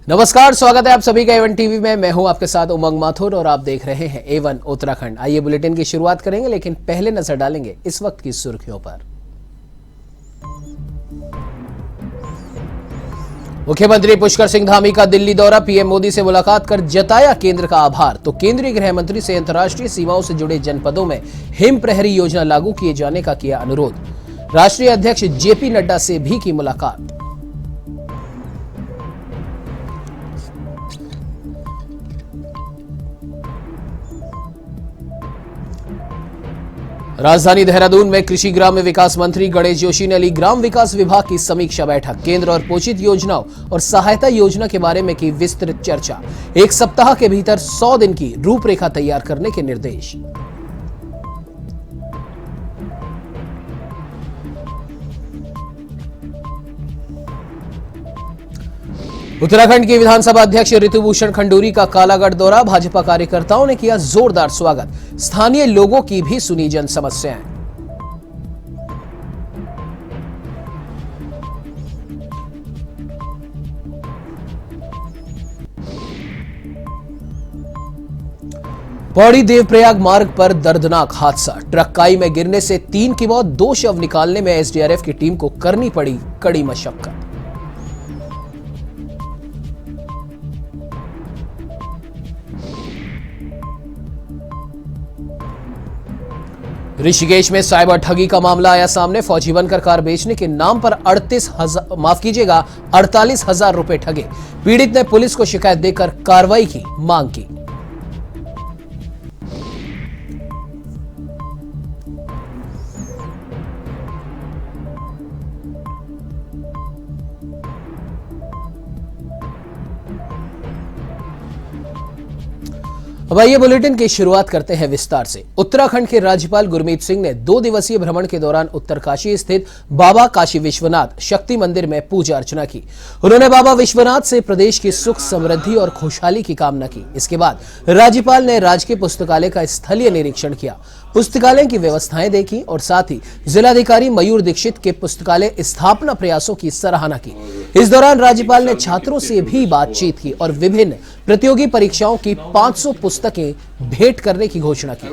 नमस्कार, स्वागत है आप सभी का एवन टीवी में। मैं हूं आपके साथ उमंग माथुर और आप देख रहे हैं एवन उत्तराखंड। आइए बुलेटिन की शुरुआत करेंगे, लेकिन पहले नजर डालेंगे इस वक्त की सुर्खियों पर। मुख्यमंत्री पुष्कर सिंह धामी का दिल्ली दौरा, पीएम मोदी से मुलाकात कर जताया केंद्र का आभार। तो केंद्रीय गृह मंत्री से अंतर्राष्ट्रीय सीमाओं से जुड़े जनपदों में हिम प्रहरी योजना लागू किए जाने का किया अनुरोध। राष्ट्रीय अध्यक्ष जेपी नड्डा से भी की मुलाकात। राजधानी देहरादून में कृषि ग्राम्य विकास मंत्री गणेश जोशी ने ली ग्राम विकास विभाग की समीक्षा बैठक। केंद्र और पोषित योजनाओं और सहायता योजना के बारे में की विस्तृत चर्चा। एक सप्ताह के भीतर 100 दिन की रूपरेखा तैयार करने के निर्देश। उत्तराखंड के विधानसभा अध्यक्ष ऋतुभूषण खंडूरी का कालागढ़ दौरा, भाजपा कार्यकर्ताओं ने किया जोरदार स्वागत। स्थानीय लोगों की भी सुनी जन समस्याएं। पौड़ी देवप्रयाग मार्ग पर दर्दनाक हादसा, ट्रक खाई में गिरने से 3 की मौत, 2 शव निकालने में एसडीआरएफ की टीम को करनी पड़ी कड़ी मशक्कत। ऋषिकेश में साइबर ठगी का मामला आया सामने। फौजी बनकर कार बेचने के नाम पर 48,000 रुपए ठगे। पीड़ित ने पुलिस को शिकायत देकर कार्रवाई की मांग की। अब आइए बुलेटिन की शुरुआत करते हैं विस्तार से। उत्तराखंड के राज्यपाल गुरमीत सिंह ने 2 दिवसीय भ्रमण के दौरान उत्तरकाशी स्थित बाबा काशी विश्वनाथ शक्ति मंदिर में पूजा अर्चना की। उन्होंने बाबा विश्वनाथ से प्रदेश की सुख समृद्धि और खुशहाली की कामना की। इसके बाद राज्यपाल ने राजकीय पुस्तकालय का स्थलीय निरीक्षण किया, पुस्तकालय की व्यवस्थाएं देखी और साथ ही जिलाधिकारी मयूर दीक्षित के पुस्तकालय स्थापना प्रयासों की सराहना की। इस दौरान राज्यपाल ने छात्रों से भी बातचीत की और विभिन्न प्रतियोगी परीक्षाओं की 500 पुस्तकें भेंट करने की घोषणा की।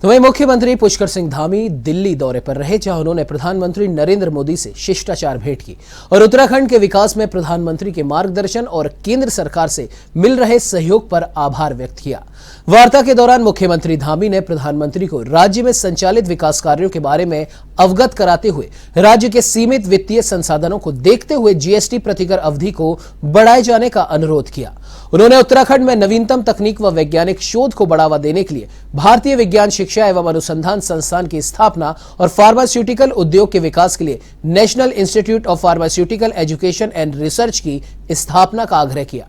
तो वहीं मुख्यमंत्री पुष्कर सिंह धामी दिल्ली दौरे पर रहे, जहां उन्होंने प्रधानमंत्री नरेंद्र मोदी से शिष्टाचार भेंट की और उत्तराखंड के विकास में प्रधानमंत्री के मार्गदर्शन और केंद्र सरकार से मिल रहे सहयोग पर आभार व्यक्त किया। वार्ता के दौरान मुख्यमंत्री धामी ने प्रधानमंत्री को राज्य में संचालित विकास कार्यों के बारे में अवगत कराते हुए राज्य के सीमित वित्तीय संसाधनों को देखते हुए जीएसटी प्रतिकर अवधि को बढ़ाए जाने का अनुरोध किया। उन्होंने उत्तराखंड में नवीनतम तकनीक व वैज्ञानिक शोध को बढ़ावा देने के लिए भारतीय विज्ञान शिक्षा एवं अनुसंधान संस्थान की स्थापना और फार्मास्यूटिकल उद्योग के विकास के लिए national institute of pharmaceutical education and research की स्थापना का आग्रह किया।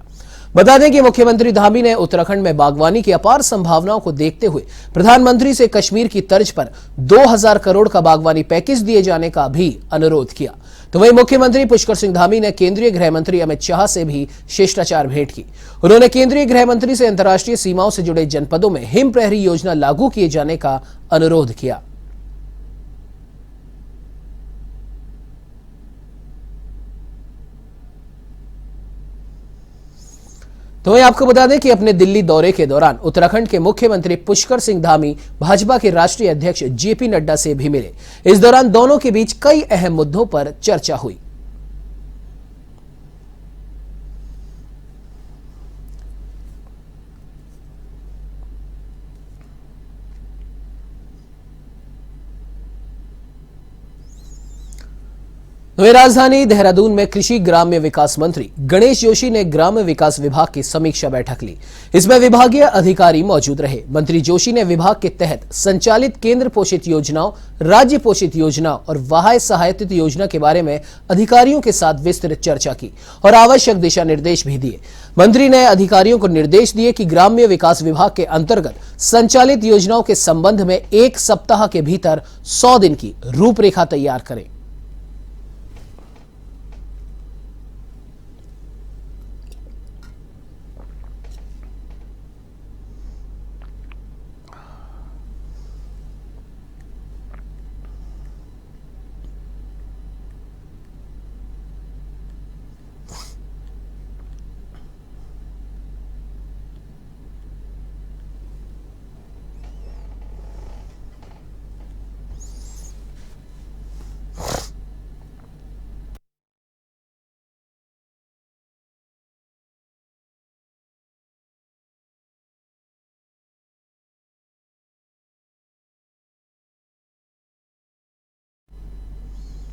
बता दें कि मुख्यमंत्री धामी ने उत्तराखंड में बागवानी की अपार संभावनाओं को देखते हुए प्रधानमंत्री से कश्मीर की तर्ज पर 2000 करोड़ का बागवानी पैकेज दिए जाने का भी अनुरोध किया। तो वहीं मुख्यमंत्री पुष्कर सिंह धामी ने केंद्रीय गृह मंत्री अमित शाह से भी शिष्टाचार भेंट की। उन्होंने केंद्रीय गृह मंत्री से अंतर्राष्ट्रीय सीमाओं से जुड़े जनपदों में हिम प्रहरी योजना लागू किए जाने का अनुरोध किया। तो मैं आपको बता दें कि अपने दिल्ली दौरे के दौरान उत्तराखंड के मुख्यमंत्री पुष्कर सिंह धामी भाजपा के राष्ट्रीय अध्यक्ष जेपी नड्डा से भी मिले। इस दौरान दोनों के बीच कई अहम मुद्दों पर चर्चा हुई। वहीं राजधानी देहरादून में कृषि ग्राम्य विकास मंत्री गणेश जोशी ने ग्राम्य विकास विभाग की समीक्षा बैठक ली। इसमें विभागीय अधिकारी मौजूद रहे। मंत्री जोशी ने विभाग के तहत संचालित केंद्र पोषित योजनाओं, राज्य पोषित योजनाओं और वाह्य सहायतित योजना के बारे में अधिकारियों के साथ विस्तृत चर्चा की और आवश्यक दिशा निर्देश भी दिए। मंत्री ने अधिकारियों को निर्देश दिए कि ग्राम्य विकास विभाग के अंतर्गत संचालित योजनाओं के संबंध में 1 सप्ताह के भीतर 100 दिन की रूपरेखा तैयार करें।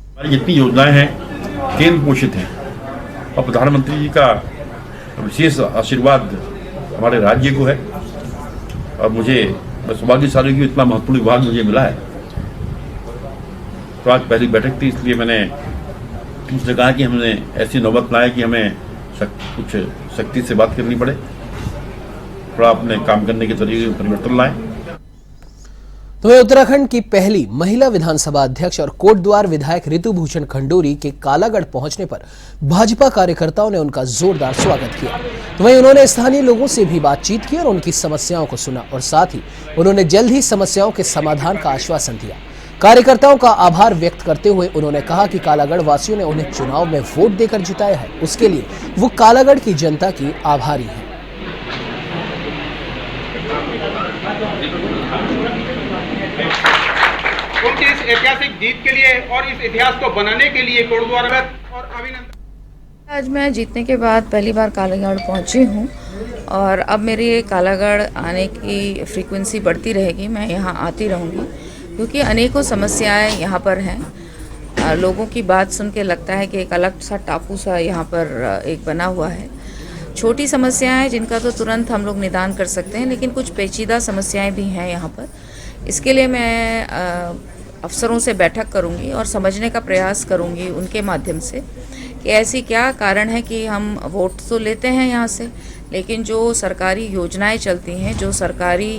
हमारी जितनी योजनाएं हैं केंद्र पोषित हैं और प्रधानमंत्री जी का विशेष आशीर्वाद हमारे राज्य को है और मैं सौभाग्यशाली हूँ, इतना महत्वपूर्ण विभाग मुझे मिला है। तो आज पहली बैठक थी, इसलिए मैंने उनसे कहा कि हमने ऐसी नौबत ना आए कि हमें कुछ सख्ती से बात करनी पड़े, थोड़ा अपने काम करने के तरीके में परिवर्तन लाएं। तो वहीं उत्तराखंड की पहली महिला विधानसभा अध्यक्ष और कोटद्वार विधायक ऋतुभूषण खंडूरी के कालागढ़ पहुंचने पर भाजपा कार्यकर्ताओं ने उनका जोरदार स्वागत किया। तो वहीं उन्होंने स्थानीय लोगों से भी बातचीत की और उनकी समस्याओं को सुना और साथ ही उन्होंने जल्द ही समस्याओं के समाधान का आश्वासन दिया। कार्यकर्ताओं का आभार व्यक्त करते हुए उन्होंने कहा कि कालागढ़ वासियों ने उन्हें चुनाव में वोट देकर जिताया है, उसके लिए वो कालागढ़ की जनता की आभारी है। उनकी इस ऐतिहासिक जीत के लिए और इस इतिहास को बनाने के लिए कोटद्वार और अभिनंदन। आज मैं जीतने के बाद पहली बार कालागढ़ पहुंची हूं और अब मेरी कालागढ़ आने की फ्रीक्वेंसी बढ़ती रहेगी। मैं यहां आती रहूंगी क्योंकि अनेकों समस्याएं यहां पर हैं। लोगों की बात सुन के लगता है कि एक अलग सा टापू सा यहां पर एक बना हुआ है। छोटी समस्याएं हैं जिनका तो तुरंत हम लोग निदान कर सकते हैं, लेकिन कुछ पेचीदा समस्याएं भी हैं यहाँ पर। इसके लिए मैं अफसरों से बैठक करूंगी और समझने का प्रयास करूंगी उनके माध्यम से कि ऐसी क्या कारण है कि हम वोट तो लेते हैं यहाँ से, लेकिन जो सरकारी योजनाएं चलती हैं, जो सरकारी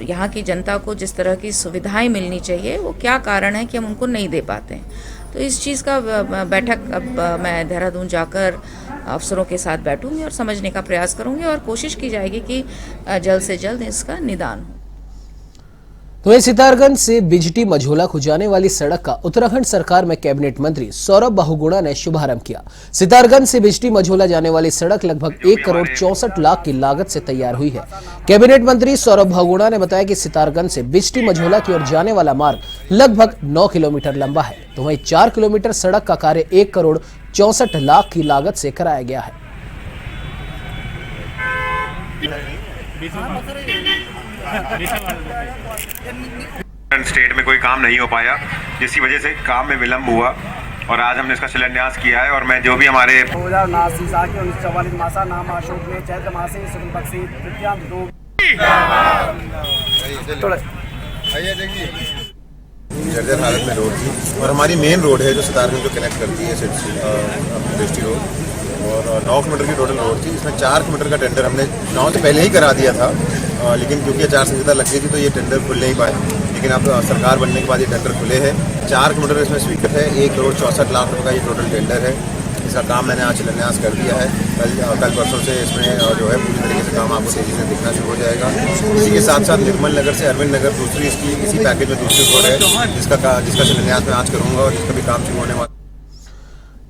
यहाँ की जनता को जिस तरह की सुविधाएं मिलनी चाहिए, वो क्या कारण है कि हम उनको नहीं दे पाते हैं। तो इस चीज़ का बैठक अब मैं देहरादून जाकर अफसरों के साथ बैठूंगी और समझने का प्रयास करूंगी और कोशिश की जाएगी कि जल्द से जल्द इसका निदान हो। तो वहीं सितारगंज से बिजटी मझोला को जाने वाली सड़क का उत्तराखंड सरकार में कैबिनेट मंत्री सौरभ बहुगुणा ने शुभारंभ किया। सितारगंज से बिजटी मझोला जाने वाली सड़क लगभग 1 करोड़ 64 लाख की लागत से तैयार हुई है। कैबिनेट मंत्री सौरभ बहुगुणा ने बताया कि सितारगंज से बिजटी मझोला की ओर जाने वाला मार्ग लगभग 9 किलोमीटर लंबा है। तो वहीं 4 किलोमीटर सड़क का कार्य 1 करोड़ 64 लाख की लागत से कराया गया है। स्टेट में कोई काम नहीं हो पाया, जिसकी वजह से काम में विलंब हुआ और आज हमने इसका शिलान्यास किया है। और मैं जो भी हमारे 1944 मासा नाम अशोक में चैत्र मासे शुक्ल पक्षी तृतीयांत दो जर्जर हालत में रोड थी और हमारी मेन रोड है जो सितारगंज को कनेक्ट करती है सिटी रोड और 9 किलोमीटर की टोटल रोड थी। इसमें 4 किलोमीटर का टेंडर हमने चुनाव से पहले ही करा दिया था, लेकिन क्योंकि आचार संहिता लग गई थी तो ये टेंडर खुल नहीं पाए। लेकिन अब सरकार बनने के बाद ये टेंडर खुले हैं। 4 किलोमीटर इसमें स्वीकृत है। 1 करोड़ 64 लाख रुपये का ये टोटल टेंडर है। इसका काम मैंने आज शिलान्यास कर दिया है। कल परसों से इसमें जो है पूरी तरीके से काम आपको तेजी से दिखना शुरू हो जाएगा। इसी के साथ साथ निर्मल नगर से अरविंद नगर दूसरी इसी पैकेज में दूसरी रोड है जिसका शिलान्यास मैं आज करूँगा और जिसका भी काम शुरू होने वाला।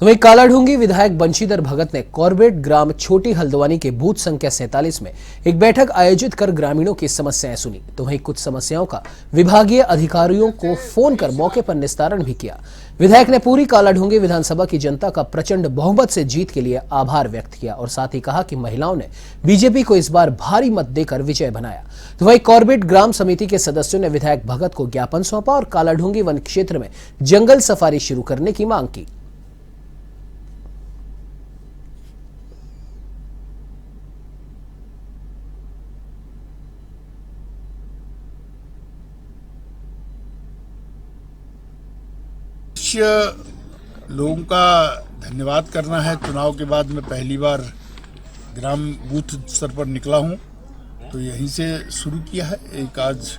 तो वहीं कालाढूंगी विधायक बंशीधर भगत ने कॉर्बेट ग्राम छोटी हल्द्वानी के बूथ संख्या 47 में एक बैठक आयोजित कर ग्रामीणों की समस्याएं सुनी। तो वहीं कुछ समस्याओं का विभागीय अधिकारियों को फोन कर मौके पर निस्तारण भी किया। विधायक ने पूरी कालाढूंगी विधानसभा की जनता का प्रचंड बहुमत से जीत के लिए आभार व्यक्त किया और साथ ही कहा कि महिलाओं ने बीजेपी को इस बार भारी मत देकर विजय बनाया। तो वहीं कॉर्बेट ग्राम समिति के सदस्यों ने विधायक भगत को ज्ञापन सौंपा और कालाढूंगी वन क्षेत्र में जंगल सफारी शुरू करने की मांग की। लोगों का धन्यवाद करना है। चुनाव के बाद मैं पहली बार ग्राम बूथ स्तर पर निकला हूं, तो यहीं से शुरू किया है। एक आज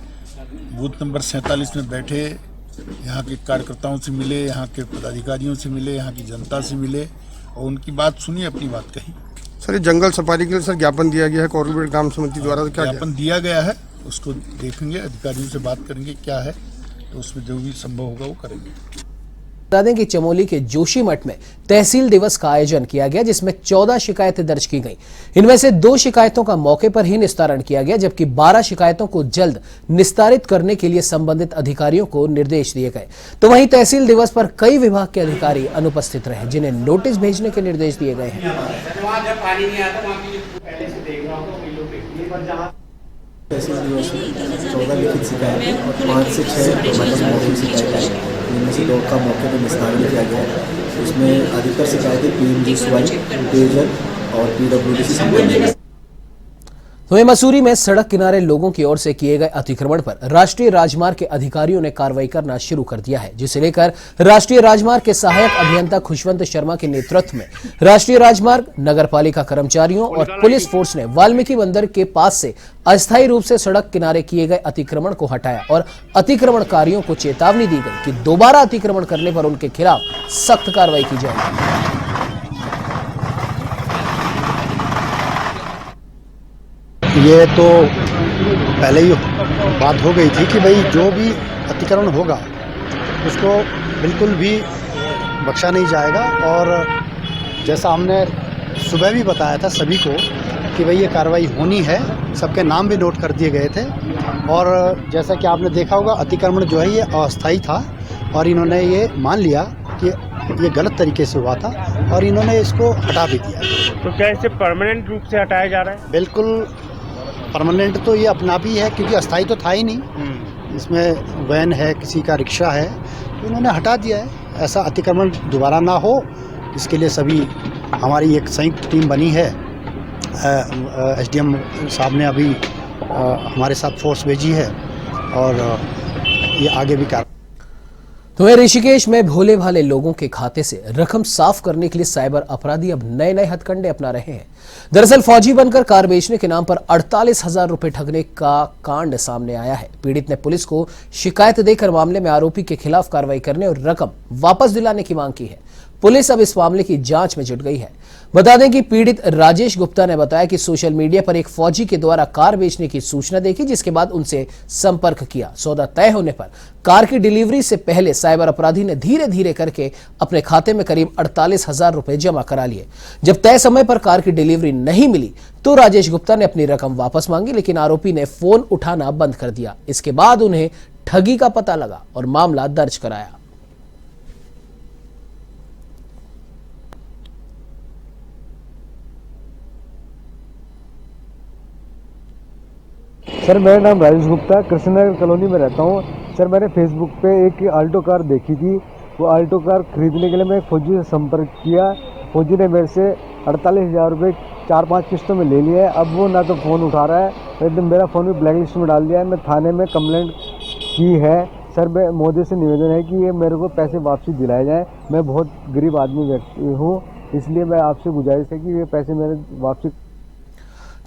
बूथ नंबर 47 में बैठे यहां के कार्यकर्ताओं से मिले, यहां के पदाधिकारियों से मिले, यहां की जनता से मिले और उनकी बात सुनी, अपनी बात कही। सर, ये जंगल सफारी के लिए सर ज्ञापन दिया गया है कॉर्बेट ग्राम समिति द्वारा, तो क्या ज्ञापन दिया गया है, उसको देखेंगे, अधिकारियों से बात करेंगे क्या है, तो उसमें जो भी संभव होगा वो करेंगे। बता दें कि चमोली के जोशीमठ में तहसील दिवस का आयोजन किया गया, जिसमें 14 शिकायतें दर्ज की गईं। इनमें से 2 शिकायतों का मौके पर ही निस्तारण किया गया, जबकि 12 शिकायतों को जल्द निस्तारित करने के लिए संबंधित अधिकारियों को निर्देश दिए गए। तो वहीं तहसील दिवस पर कई विभाग के अधिकारी अनुपस्थित रहे, जिन्हें नोटिस भेजने के निर्देश दिए गए हैं। तहसील दिवस में 14 लिखित शिकायतें और 5 से 6 मौखिक शिकायतें आई, जिनमें से 2 का मौके पर निस्तारण किया गया। इसमें अधिकतर शिकायतें PMGSY, पेयजल और PWD से संबंधित हैं। वहीं मसूरी में सड़क किनारे लोगों की ओर से किए गए अतिक्रमण पर राष्ट्रीय राजमार्ग के अधिकारियों ने कार्रवाई करना शुरू कर दिया है, जिसे लेकर राष्ट्रीय राजमार्ग के सहायक अभियंता खुशवंत शर्मा के नेतृत्व में राष्ट्रीय राजमार्ग, नगरपालिका कर्मचारियों और पुलिस फोर्स ने वाल्मीकि बंदर के पास से अस्थायी रूप से सड़क किनारे किए गए अतिक्रमण को हटाया और अतिक्रमणकारियों को चेतावनी दी गई कि दोबारा अतिक्रमण करने पर उनके खिलाफ सख्त कार्रवाई की जाएगी। ये तो पहले ही बात हो गई थी कि भाई जो भी अतिक्रमण होगा उसको बिल्कुल भी बख्शा नहीं जाएगा। और जैसा हमने सुबह भी बताया था सभी को कि भाई ये कार्रवाई होनी है, सबके नाम भी नोट कर दिए गए थे। और जैसा कि आपने देखा होगा अतिक्रमण जो है ये अस्थायी था और इन्होंने ये मान लिया कि ये गलत तरीके से हुआ था और इन्होंने इसको हटा भी दिया। तो क्या इसे परमानेंट रूप से हटाया जा रहा है? बिल्कुल परमानेंट तो ये अपना भी है, क्योंकि अस्थायी तो था ही नहीं। इसमें वैन है, किसी का रिक्शा है, तो इन्होंने हटा दिया है। ऐसा अतिक्रमण दोबारा ना हो, इसके लिए सभी हमारी एक संयुक्त टीम बनी है। SDM साहब ने अभी हमारे साथ फोर्स भेजी है और ये आगे भी कार्य। तो ऋषिकेश में भोले भाले लोगों के खाते से रकम साफ करने के लिए साइबर अपराधी अब नए नए हथकंडे अपना रहे हैं। दरअसल फौजी बनकर कार बेचने के नाम पर 48,000 रुपए ठगने का कांड सामने आया है। पीड़ित ने पुलिस को शिकायत देकर मामले में आरोपी के खिलाफ कार्रवाई करने और रकम वापस दिलाने की मांग की है। पुलिस अब इस मामले की जांच में जुट गई है। बता दें कि पीड़ित राजेश गुप्ता ने बताया कि सोशल मीडिया पर एक फौजी के द्वारा कार बेचने की सूचना देखी, जिसके बाद उनसे संपर्क किया। सौदा तय होने पर कार की डिलीवरी से पहले साइबर अपराधी ने धीरे धीरे करके अपने खाते में करीब 48,000 रुपए जमा करा लिए। जब तय समय पर कार की डिलीवरी नहीं मिली तो राजेश गुप्ता ने अपनी रकम वापस मांगी, लेकिन आरोपी ने फोन उठाना बंद कर दिया। इसके बाद उन्हें ठगी का पता लगा और मामला दर्ज कराया। सर, मेरा नाम राजेश गुप्ता, कृष्णनगर कॉलोनी में रहता हूँ। सर, मैंने फेसबुक पे एक आल्टो कार देखी थी। वो आल्टो कार खरीदने के लिए मैं एक फौजी से संपर्क किया। फौजी ने मेरे से 48,000 रुपये 4-5 किस्तों में ले लिया है। अब वो ना तो फ़ोन उठा रहा है, एकदम मेरा फ़ोन भी ब्लैक लिस्ट में डाल दिया है। मैं थाने में कंप्लेंट की है। सर, मैं मोदी से निवेदन है कि ये मेरे को पैसे वापसी दिलाए जाएँ। मैं बहुत गरीब आदमी व्यक्ति हूँ, इसलिए मैं आपसे गुजारिश है कि ये पैसे मेरे वापसी।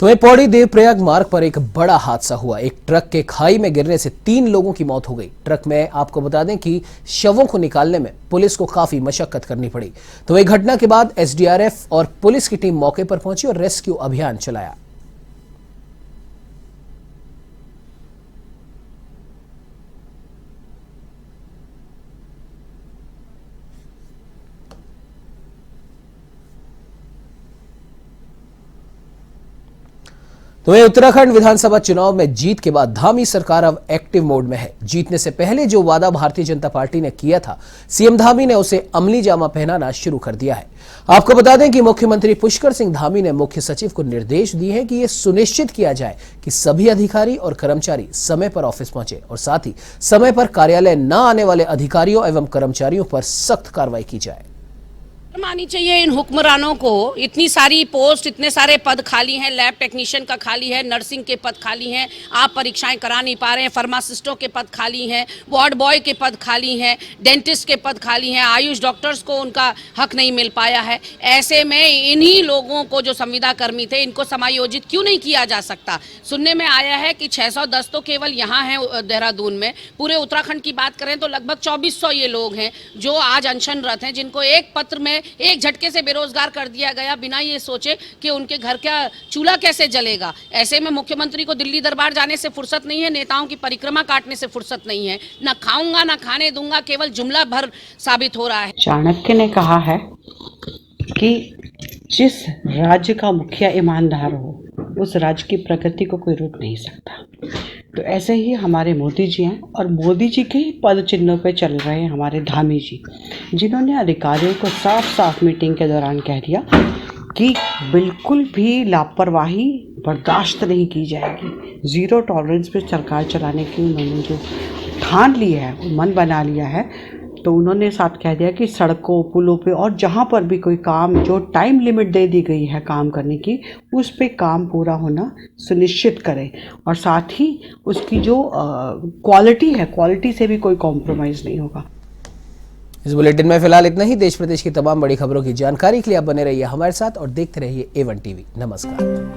तो वहीं पौड़ी देवप्रयाग मार्ग पर एक बड़ा हादसा हुआ। एक ट्रक के खाई में गिरने से 3 लोगों की मौत हो गई। ट्रक में आपको बता दें कि शवों को निकालने में पुलिस को काफी मशक्कत करनी पड़ी। तो वही घटना के बाद SDRF और पुलिस की टीम मौके पर पहुंची और रेस्क्यू अभियान चलाया। तो वहीं उत्तराखंड विधानसभा चुनाव में जीत के बाद धामी सरकार अब एक्टिव मोड में है। जीतने से पहले जो वादा भारतीय जनता पार्टी ने किया था, सीएम धामी ने उसे अमली जामा पहनाना शुरू कर दिया है। आपको बता दें कि मुख्यमंत्री पुष्कर सिंह धामी ने मुख्य सचिव को निर्देश दिए हैं कि यह सुनिश्चित किया जाए कि सभी अधिकारी और कर्मचारी समय पर ऑफिस पहुंचे और साथ ही समय पर कार्यालय न आने वाले अधिकारियों एवं कर्मचारियों पर सख्त कार्रवाई की जाए। मानी चाहिए इन हुक्मरानों को। इतनी सारी पोस्ट, इतने सारे पद खाली हैं, लैब टेक्नीशियन का खाली है, नर्सिंग के पद खाली हैं, आप परीक्षाएं करा नहीं पा रहे हैं, फार्मासिस्टों के पद खाली हैं, वार्ड बॉय के पद खाली हैं, डेंटिस्ट के पद खाली हैं, आयुष डॉक्टर्स को उनका हक नहीं मिल पाया है। ऐसे में इन्हीं लोगों को जो संविदा कर्मी थे, इनको समायोजित क्यों नहीं किया जा सकता? सुनने में आया है कि 610 तो केवल यहाँ है देहरादून में। पूरे उत्तराखंड की बात करें तो लगभग 2400 ये लोग हैं जो आज अनशनरत हैं, जिनको एक पत्र में एक झटके से बेरोजगार कर दिया गया बिना ये सोचे कि उनके घर का चूल्हा कैसे जलेगा। ऐसे में मुख्यमंत्री को दिल्ली दरबार जाने से फुर्सत नहीं है, नेताओं की परिक्रमा काटने से फुर्सत नहीं है। न खाऊंगा न खाने दूंगा केवल जुमला भर साबित हो रहा है। चाणक्य ने कहा है कि जिस राज्य का मुखिया ईमानदार हो उस राज्य की प्रगति को कोई रोक नहीं सकता। तो ऐसे ही हमारे मोदी जी हैं और मोदी जी के ही पद चिन्हों पे चल रहे हैं हमारे धामी जी, जिन्होंने अधिकारियों को साफ साफ मीटिंग के दौरान कह दिया कि बिल्कुल भी लापरवाही बर्दाश्त नहीं की जाएगी। ज़ीरो टॉलरेंस पे सरकार चलाने की उन्होंने जो ठान ली है, मन बना लिया है, तो उन्होंने साथ कह दिया कि सड़कों, पुलों पे और जहाँ पर भी कोई काम, जो टाइम लिमिट दे दी गई है काम करने की, उस पे काम पूरा होना सुनिश्चित करें और साथ ही उसकी जो क्वालिटी है, क्वालिटी से भी कोई कॉम्प्रोमाइज़ नहीं होगा। इस बुलेटिन में फिलहाल इतना ही। देश प्रदेश की तमाम बड़ी खबरों की जानकारी के लिए आप बने रहिए हमारे साथ और देखते रहिए A1 टीवी। नमस्कार।